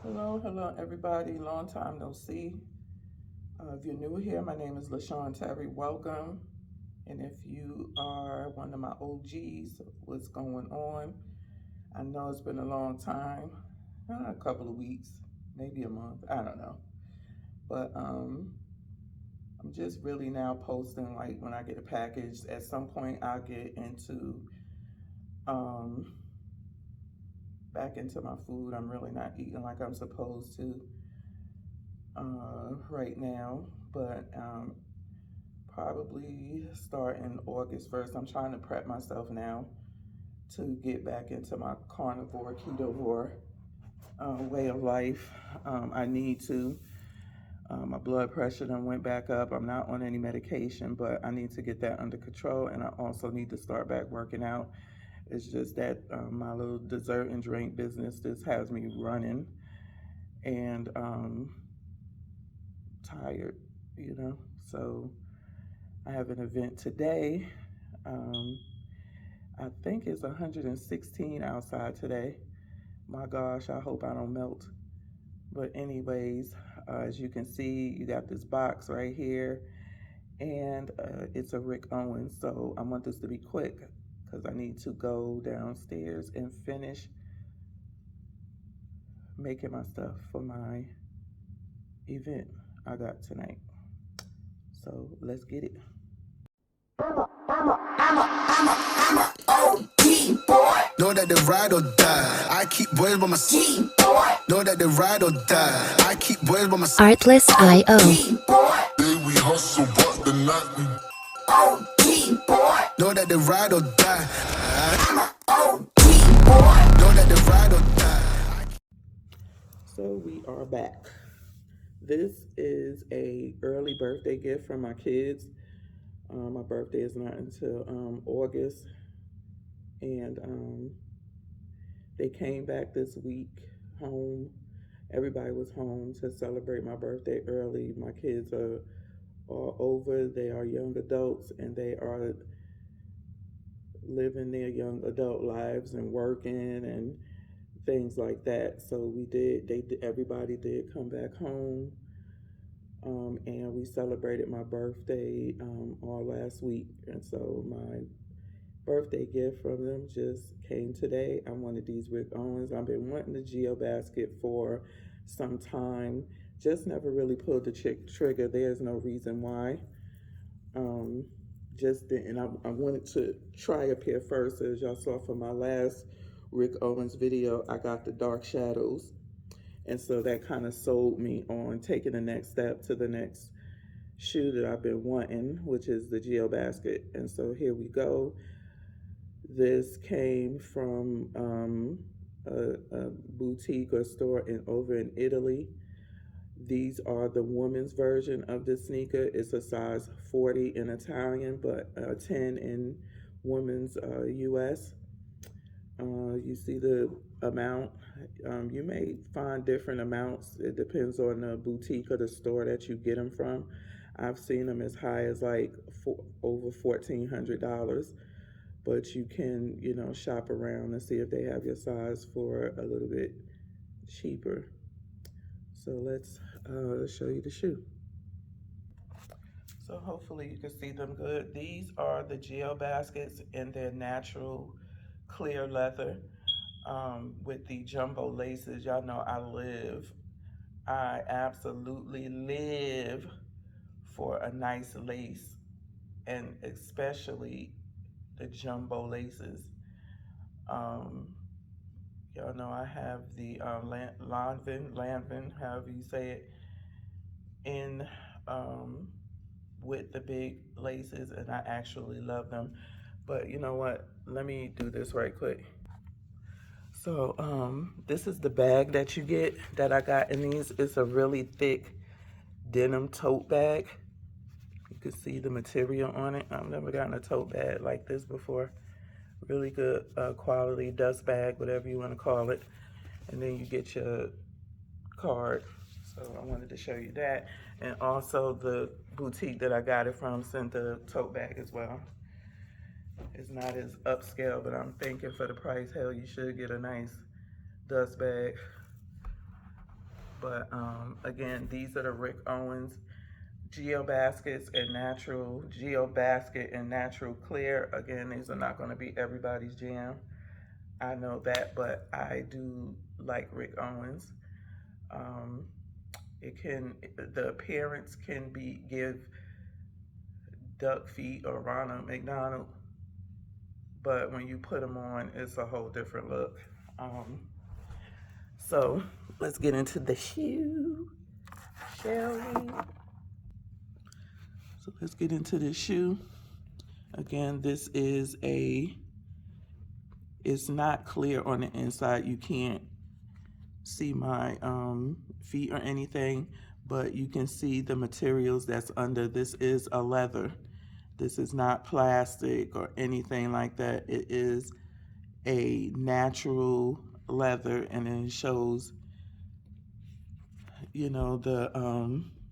Hello everybody. Long time no see. If you're new here, my name is LashawnTerry. Welcome. And if you are one of my OGs, what's going on? I know it's been a long time, a couple of weeks, maybe a month, I don't know. But I'm just really now posting like when I get a package. At some point, I'll get into um, back into my food. I'm really not eating like I'm supposed to right now, but probably starting August 1st. I'm trying to prep myself now to get back into my carnivore, ketovore way of life. I need to. My blood pressure done went back up. I'm not on any medication, but I need to get that under control, and I also need to start back working out. It's just that my little dessert and drink business just has me running and tired, you know. So I have an event today. I think it's 116 outside today. My gosh, I hope I don't melt. But anyways, as you can see, you got this box right here, and it's a Rick Owens. So I want this to be quick because I need to go downstairs and finish making my stuff for my event I got tonight. So let's get it. I'm a OG boy. Know that they ride or die. I keep boys by my side. Know that they ride or die. I keep boys by my side. Artless IO. Day we hustle, but the night we OG boy. know that they ride or die. I'm a OG boy. Know that they ride or die. So we are back. This is a early birthday gift from my kids. My birthday is not until August, and they came back this week home. Everybody was home to celebrate my birthday early. My kids are all over. They are young adults, and they are living their young adult lives and working and things like that. So everybody did come back home. And we celebrated my birthday all last week. And so my birthday gift from them just came today. I wanted these Rick Owens. I've been wanting the Geobasket for some time. Just never really pulled the trigger. There's no reason why. Just didn't. I wanted to try a pair first. As y'all saw from my last Rick Owens video, I got the dark shadows. And so that kind of sold me on taking the next step to the next shoe that I've been wanting, which is the Geobasket. And so here we go. This came from a boutique or store over in Italy. These are the women's version of the sneaker. It's a size 40 in Italian, but 10 in women's US. You see the amount. You may find different amounts. It depends on the boutique or the store that you get them from. I've seen them as high as like over $1,400, but you can, shop around and see if they have your size for a little bit cheaper. So let's show you the shoe. So hopefully you can see them good. These are the Geobaskets in their natural clear leather with the jumbo laces. Y'all know I absolutely live for a nice lace, and especially the jumbo laces. Y'all know I have the Lanvin, however you say it, in with the big laces, and I actually love them. But you know what? Let me do this right quick. So this is the bag that you get that I got in these. It's a really thick denim tote bag. You can see the material on it. I've never gotten a tote bag like this before. Really good quality dust bag, whatever you want to call it. And then you get your card. So I wanted to show you that. And also the boutique that I got it from sent the tote bag as well. It's not as upscale, but I'm thinking for the price, hell, you should get a nice dust bag. But again, these are the Rick Owens Geobaskets and Natural Clear. Again, these are not going to be everybody's jam. I know that, but I do like Rick Owens. The appearance can give duck feet or Ronald McDonald, but when you put them on, it's a whole different look. So let's get into the shoe, shall we? So let's get into the shoe. Again, this is it's not clear on the inside. You can't see my feet or anything, but you can see the materials that's under. This is a leather. This is not plastic or anything like that. It is a natural leather, and it shows, you know, the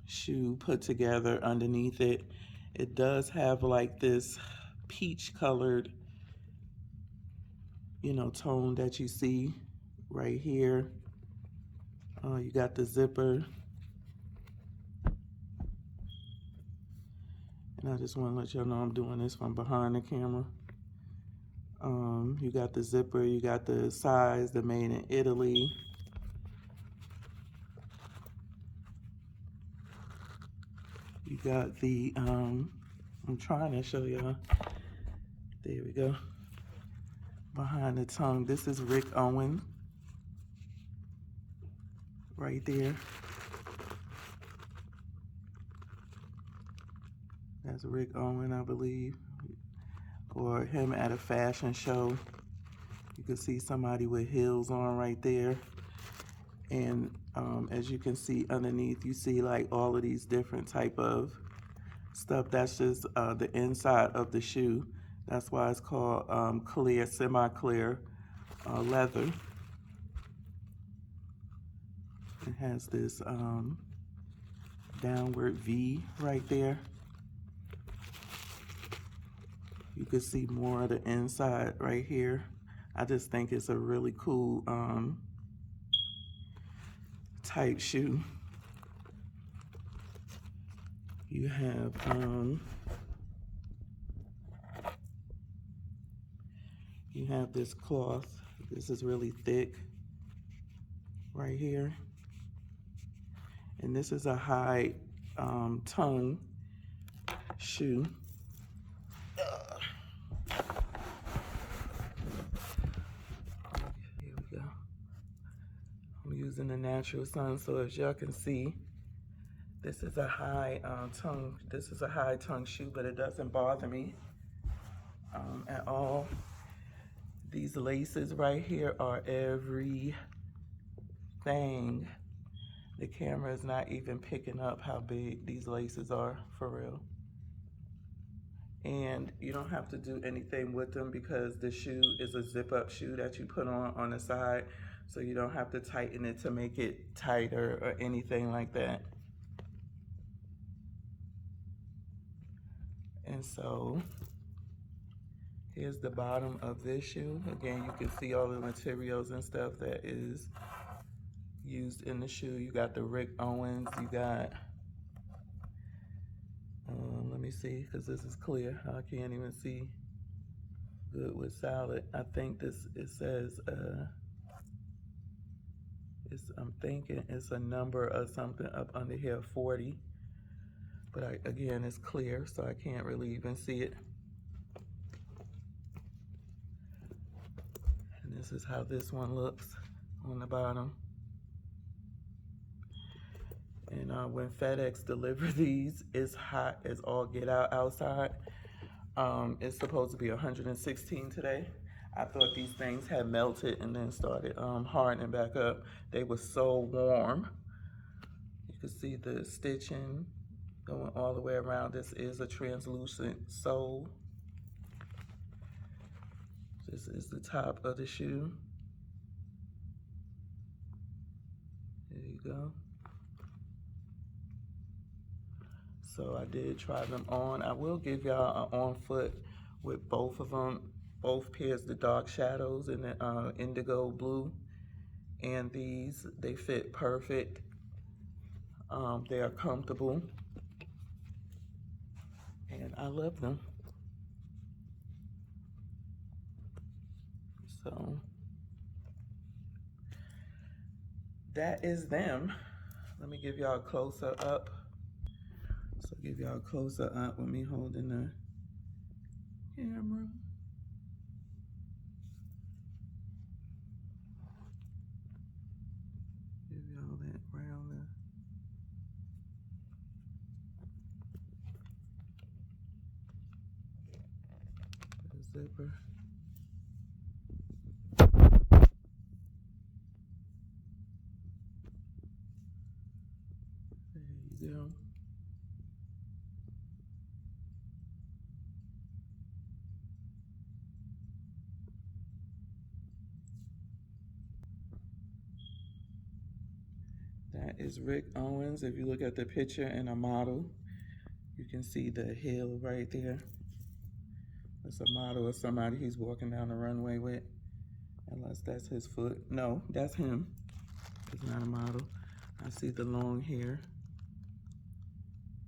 shoe put together underneath it. It does have like this peach colored, you know, tone that you see right here. You got the zipper. And I just want to let y'all know I'm doing this from behind the camera. You got the zipper, you got the size, the made in Italy. You got the, I'm trying to show y'all. There we go. Behind the tongue. This is Rick Owens. Right there. That's Rick Owens, I believe. Or him at a fashion show. You can see somebody with heels on right there. And as you can see underneath, you see like all of these different type of stuff. That's just the inside of the shoe. That's why it's called clear, semi-clear leather. It has this downward V right there. You can see more of the inside right here. I just think it's a really cool type shoe. You have this cloth. This is really thick right here. And this is a high tongue shoe. Here we go. I'm using the natural sun, so as y'all can see, this is a high tongue shoe, but it doesn't bother me at all. These laces right here are everything. The camera is not even picking up how big these laces are, for real. And you don't have to do anything with them because the shoe is a zip-up shoe that you put on the side, so you don't have to tighten it to make it tighter or anything like that. And so here's the bottom of this shoe. Again, you can see all the materials and stuff that is used in the shoe. You got the Rick Owens, you got, let me see, because this is clear. I can't even see good with salad. I think it says, I'm thinking it's a number or something up under here, 40. But again, it's clear, so I can't really even see it. And this is how this one looks on the bottom. And when FedEx deliver these, it's hot as all get out outside. It's supposed to be 116 today. I thought these things had melted and then started hardening back up. They were so warm. You can see the stitching going all the way around. This is a translucent sole. This is the top of the shoe. There you go. So I did try them on. I will give y'all an on foot with both of them. Both pairs, the dark shadows and the indigo blue. And these, they fit perfect. They are comfortable, and I love them. So that is them. Let me give y'all a closer up. So give y'all a closer up with me holding the camera. Give y'all that round the zipper. There you go. That is Rick Owens. If you look at the picture and a model, you can see the heel right there. It's a model of somebody he's walking down the runway with. Unless that's his foot. No, that's him. It's not a model. I see the long hair.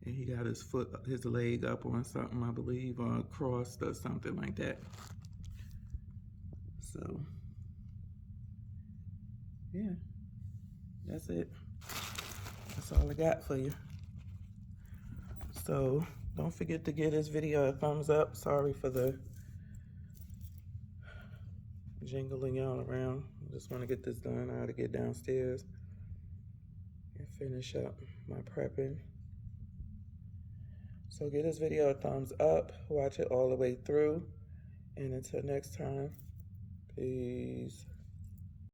And he got his foot, his leg up on something, I believe, or crossed or something like that. So, yeah, that's it. That's all I got for you. So, don't forget to give this video a thumbs up. Sorry for the jingling y'all around. I just want to get this done. I gotta get downstairs and finish up my prepping. So give this video a thumbs up. Watch it all the way through. And until next time, peace.